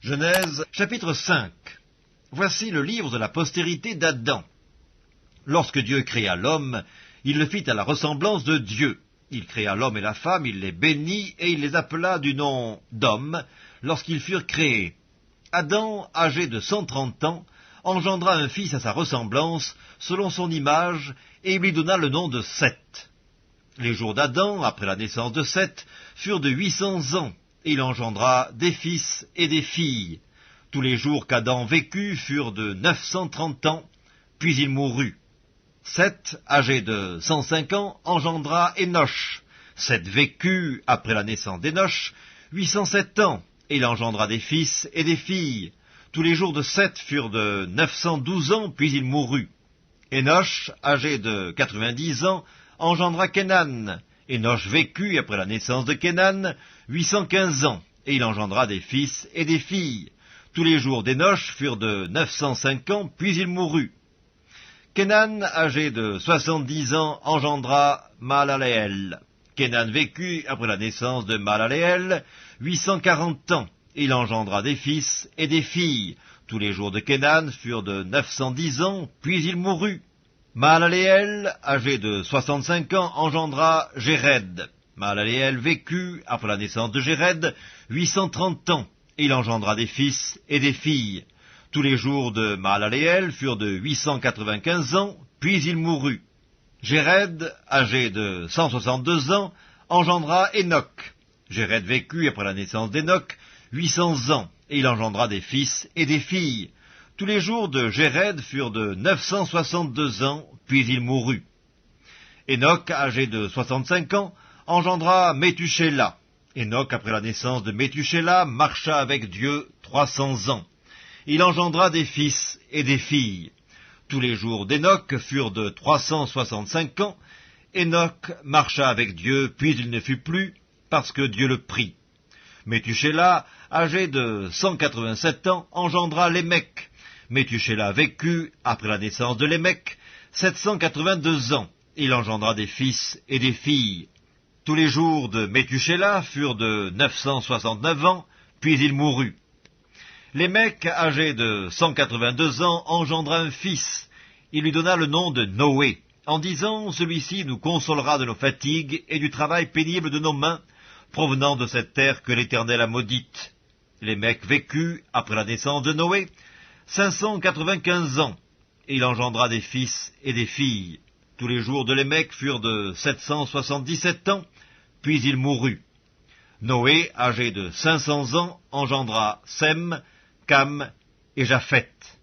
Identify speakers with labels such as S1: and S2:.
S1: Genèse, chapitre 5. Voici le livre de la postérité d'Adam. Lorsque Dieu créa l'homme, il le fit à la ressemblance de Dieu. Il créa l'homme et la femme, il les bénit, et il les appela du nom d'hommes, lorsqu'ils furent créés. Adam, âgé de 130 ans, engendra un fils à sa ressemblance, selon son image, et il lui donna le nom de Seth. Les jours d'Adam, après la naissance de Seth, furent de 800 ans, et il engendra des fils et des filles. Tous les jours qu'Adam vécut furent de 930 ans, puis il mourut. Seth, âgé de 105 ans, engendra Énoch. Seth vécut, après la naissance d'Énoch, 807 ans, et il engendra des fils et des filles. Tous les jours de Seth furent de 912 ans, puis il mourut. Énoch, âgé de 90 ans, engendra Kénan. Énoch vécut, après la naissance de Kénan, 815 ans, et il engendra des fils et des filles. Tous les jours d'Énoch furent de 905 ans, puis il mourut. Kénan, âgé de 70 ans, engendra Mahalaleel. Kénan vécut, après la naissance de Mahalaleel, 840 ans, et il engendra des fils et des filles. Tous les jours de Kénan furent de 910 ans, puis il mourut. Mahalaleel, âgé de 65 ans, engendra Jéred. Mahalaleel vécut, après la naissance de Jéred, 830 ans, et il engendra des fils et des filles. Tous les jours de Mahalaleel furent de 895 ans, puis il mourut. Jéred, âgé de 162 ans, engendra Énoch. Jéred vécut, après la naissance d'Énoch, 800 ans, et il engendra des fils et des filles. Tous les jours de Jéred furent de 962 ans, puis il mourut. Énoch, âgé de 65 ans, engendra Métuchéla. Énoch, après la naissance de Métuchéla, marcha avec Dieu 300 ans. Il engendra des fils et des filles. Tous les jours d'Énoch furent de 365 ans. Énoch marcha avec Dieu, puis il ne fut plus, parce que Dieu le prit. Métuchéla, âgé de 187 ans, engendra Lémec. Métuchéla vécut, après la naissance de Lémec, 782 ans. Il engendra des fils et des filles. Tous les jours de Métuchéla furent de 969 ans, puis il mourut. Lémec, âgé de 182 ans, engendra un fils. Il lui donna le nom de Noé, en disant « Celui-ci nous consolera de nos fatigues et du travail pénible de nos mains, provenant de cette terre que l'Éternel a maudite. » Lémec vécut, après la naissance de Noé, 595 ans, et il engendra des fils et des filles. Tous les jours de Lémec furent de 777 ans, puis il mourut. Noé, âgé de 500 ans, engendra Sem, Cam et Japheth.